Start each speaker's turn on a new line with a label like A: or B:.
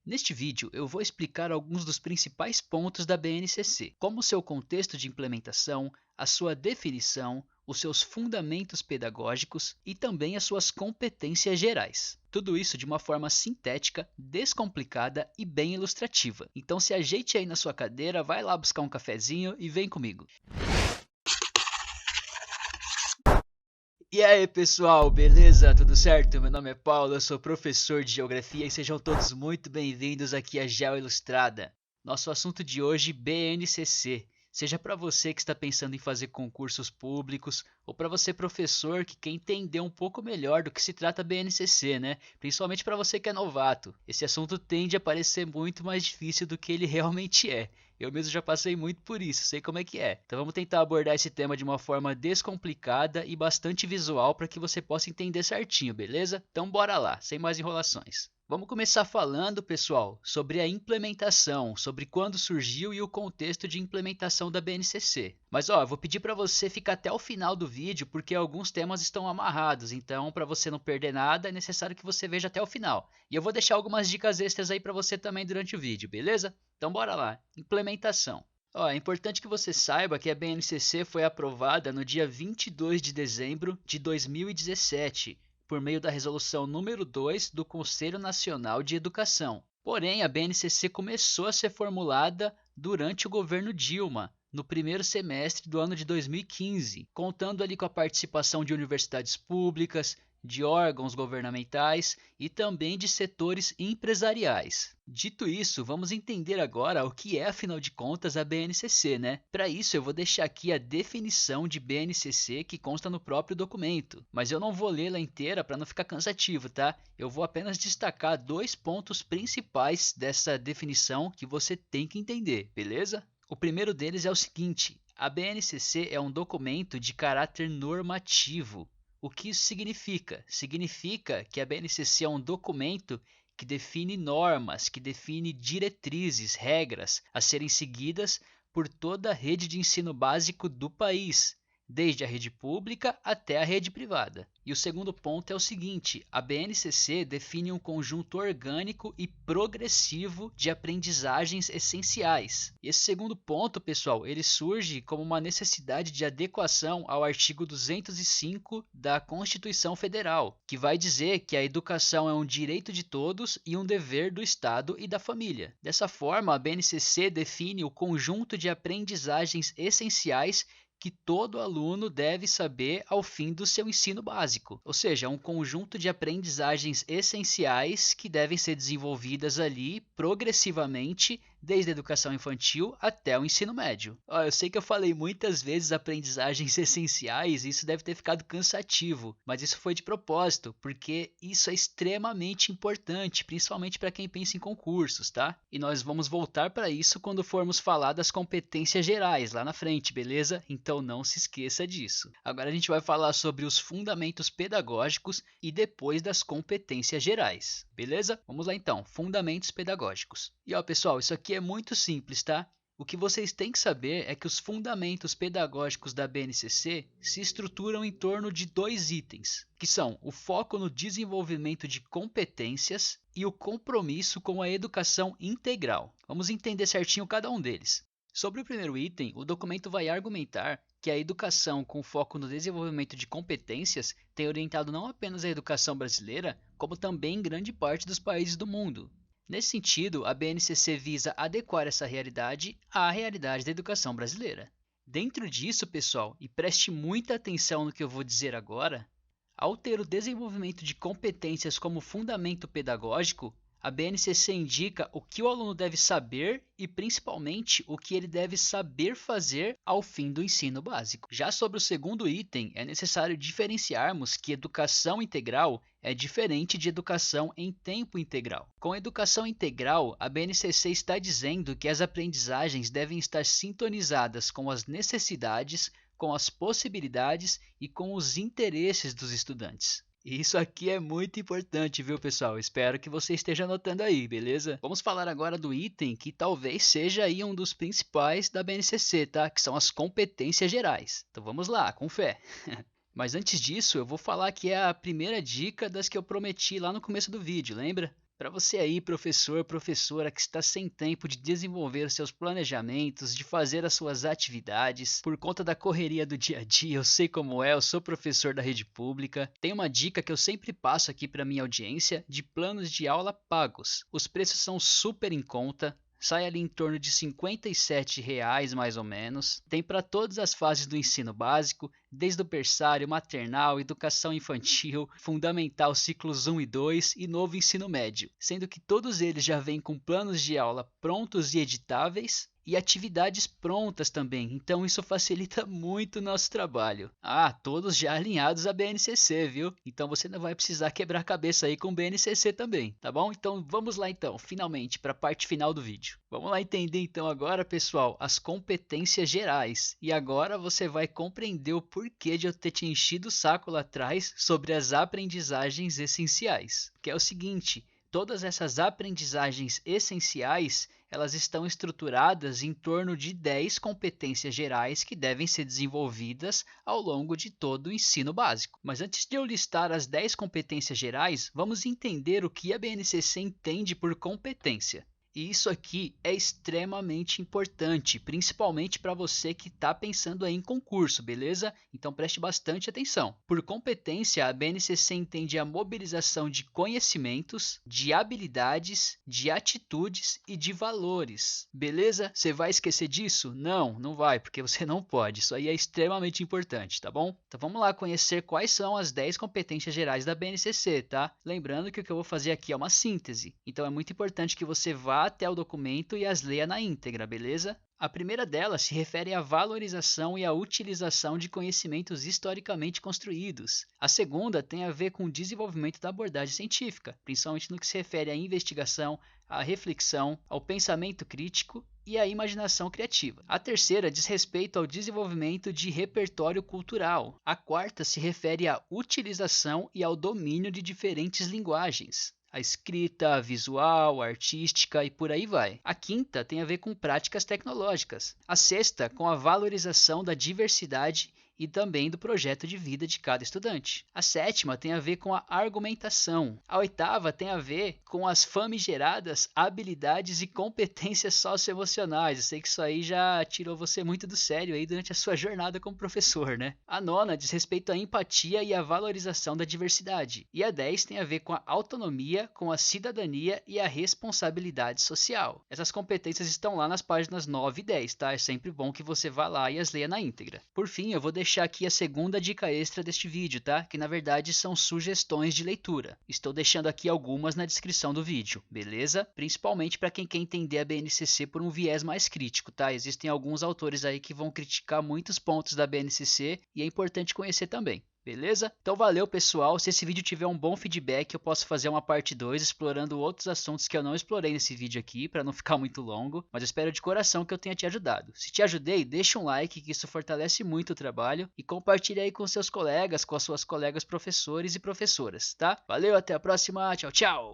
A: Neste vídeo, eu vou explicar alguns dos principais pontos da BNCC, como seu contexto de implementação, a sua definição, os seus fundamentos pedagógicos e também as suas competências gerais. Tudo isso de uma forma sintética, descomplicada e bem ilustrativa. Então se ajeite aí na sua cadeira, vai lá buscar um cafezinho e vem comigo. E aí pessoal, beleza? Tudo certo? Meu nome é Paulo, eu sou professor de Geografia e sejam todos muito bem-vindos aqui à Geo Ilustrada. Nosso assunto de hoje, BNCC. Seja para você que está pensando em fazer concursos públicos ou para você professor que quer entender um pouco melhor do que se trata a BNCC, né? Principalmente para você que é novato. Esse assunto tende a parecer muito mais difícil do que ele realmente é. Eu mesmo já passei muito por isso, sei como é que é. Então vamos tentar abordar esse tema de uma forma descomplicada e bastante visual para que você possa entender certinho, beleza? Então bora lá, sem mais enrolações. Vamos começar falando, pessoal, sobre a implementação, sobre quando surgiu e o contexto de implementação da BNCC. Mas ó, eu vou pedir para você ficar até o final do vídeo porque alguns temas estão amarrados, então para você não perder nada é necessário que você veja até o final. E eu vou deixar algumas dicas extras aí para você também durante o vídeo, beleza? Então bora lá, implementação. Ó, é importante que você saiba que a BNCC foi aprovada no dia 22 de dezembro de 2017, por meio da resolução número 2 do Conselho Nacional de Educação. Porém, a BNCC começou a ser formulada durante o governo Dilma, no primeiro semestre do ano de 2015, contando ali com a participação de universidades públicas, de órgãos governamentais e também de setores empresariais. Dito isso, vamos entender agora o que é, afinal de contas, a BNCC, né? Para isso, eu vou deixar aqui a definição de BNCC que consta no próprio documento, mas eu não vou lê-la inteira para não ficar cansativo, tá? Eu vou apenas destacar dois pontos principais dessa definição que você tem que entender, beleza? O primeiro deles é o seguinte: a BNCC é um documento de caráter normativo. O que isso significa? Significa que a BNCC é um documento que define normas, que define diretrizes, regras a serem seguidas por toda a rede de ensino básico do país, desde a rede pública até a rede privada. E o segundo ponto é o seguinte: a BNCC define um conjunto orgânico e progressivo de aprendizagens essenciais. E esse segundo ponto, pessoal, ele surge como uma necessidade de adequação ao artigo 205 da Constituição Federal, que vai dizer que a educação é um direito de todos e um dever do Estado e da família. Dessa forma, a BNCC define o conjunto de aprendizagens essenciais que todo aluno deve saber ao fim do seu ensino básico, ou seja, um conjunto de aprendizagens essenciais que devem ser desenvolvidas ali progressivamente, desde a educação infantil até o ensino médio. Ó, eu sei que eu falei muitas vezes aprendizagens essenciais e isso deve ter ficado cansativo, mas isso foi de propósito, porque isso é extremamente importante, principalmente para quem pensa em concursos, tá? E nós vamos voltar para isso quando formos falar das competências gerais lá na frente, beleza? Então não se esqueça disso. Agora a gente vai falar sobre os fundamentos pedagógicos e depois das competências gerais, beleza? Vamos lá então, fundamentos pedagógicos. E ó, pessoal, isso aqui é muito simples, tá? O que vocês têm que saber é que os fundamentos pedagógicos da BNCC se estruturam em torno de dois itens, que são o foco no desenvolvimento de competências e o compromisso com a educação integral. Vamos entender certinho cada um deles. Sobre o primeiro item, o documento vai argumentar que a educação com foco no desenvolvimento de competências tem orientado não apenas a educação brasileira, como também grande parte dos países do mundo. Nesse sentido, a BNCC visa adequar essa realidade à realidade da educação brasileira. Dentro disso, pessoal, e preste muita atenção no que eu vou dizer agora, ao ter o desenvolvimento de competências como fundamento pedagógico, a BNCC indica o que o aluno deve saber e, principalmente, o que ele deve saber fazer ao fim do ensino básico. Já sobre o segundo item, é necessário diferenciarmos que educação integral é diferente de educação em tempo integral. Com a educação integral, a BNCC está dizendo que as aprendizagens devem estar sintonizadas com as necessidades, com as possibilidades e com os interesses dos estudantes. Isso aqui é muito importante, viu, pessoal? Espero que você esteja anotando aí, beleza? Vamos falar agora do item que talvez seja aí um dos principais da BNCC, tá? Que são as competências gerais. Então vamos lá, com fé. Mas antes disso, eu vou falar que é a primeira dica das que eu prometi lá no começo do vídeo, lembra? Para você aí, professor, professora, que está sem tempo de desenvolver os seus planejamentos, de fazer as suas atividades, por conta da correria do dia a dia, eu sei como é, eu sou professor da rede pública, tem uma dica que eu sempre passo aqui para minha audiência de planos de aula pagos. Os preços são super em conta. Sai ali em torno de R$ 57 mais ou menos. Tem para todas as fases do ensino básico, desde o berçário, maternal, educação infantil, fundamental ciclos 1 e 2 e novo ensino médio, sendo que todos eles já vêm com planos de aula prontos e editáveis e atividades prontas também, então isso facilita muito o nosso trabalho. Todos já alinhados à BNCC, viu? Então você não vai precisar quebrar a cabeça aí com o BNCC também, tá bom? Então vamos lá então, finalmente, para a parte final do vídeo. Vamos lá entender então agora, pessoal, as competências gerais. E agora você vai compreender o porquê de eu ter te enchido o saco lá atrás sobre as aprendizagens essenciais. Que é o seguinte, todas essas aprendizagens essenciais, elas estão estruturadas em torno de 10 competências gerais que devem ser desenvolvidas ao longo de todo o ensino básico. Mas antes de eu listar as 10 competências gerais, vamos entender o que a BNCC entende por competência. E isso aqui é extremamente importante, principalmente para você que está pensando aí em concurso, beleza? Então preste bastante atenção. Por competência, a BNCC entende a mobilização de conhecimentos, de habilidades, de atitudes e de valores. Beleza? Você vai esquecer disso? Não, não vai, porque você não pode. Isso aí é extremamente importante, tá bom? Então vamos lá conhecer quais são as 10 competências gerais da BNCC, tá? Lembrando que o que eu vou fazer aqui é uma síntese. Então é muito importante que você vá até o documento e as leia na íntegra, beleza? A primeira delas se refere à valorização e à utilização de conhecimentos historicamente construídos. A segunda tem a ver com o desenvolvimento da abordagem científica, principalmente no que se refere à investigação, à reflexão, ao pensamento crítico e à imaginação criativa. A terceira diz respeito ao desenvolvimento de repertório cultural. A quarta se refere à utilização e ao domínio de diferentes linguagens. A escrita, a visual, a artística e por aí vai. A quinta tem a ver com práticas tecnológicas. A sexta, com a valorização da diversidade e também do projeto de vida de cada estudante. A sétima tem a ver com a argumentação. A oitava tem a ver com as famigeradas habilidades e competências socioemocionais. Eu sei que isso aí já tirou você muito do sério aí durante a sua jornada como professor, né? A nona diz respeito à empatia e à valorização da diversidade. E a 10 tem a ver com a autonomia, com a cidadania e a responsabilidade social. Essas competências estão lá nas páginas 9 e 10, tá? É sempre bom que você vá lá e as leia na íntegra. Por fim, eu vou deixar aqui a segunda dica extra deste vídeo, tá? Que na verdade são sugestões de leitura. Estou deixando aqui algumas na descrição do vídeo, beleza? Principalmente para quem quer entender a BNCC por um viés mais crítico, tá? Existem alguns autores aí que vão criticar muitos pontos da BNCC e é importante conhecer também. Beleza? Então valeu, pessoal. Se esse vídeo tiver um bom feedback, eu posso fazer uma parte 2 explorando outros assuntos que eu não explorei nesse vídeo aqui, para não ficar muito longo, mas eu espero de coração que eu tenha te ajudado. Se te ajudei, deixa um like, que isso fortalece muito o trabalho, e compartilha aí com seus colegas, com as suas colegas professores e professoras, tá? Valeu, até a próxima, tchau, tchau!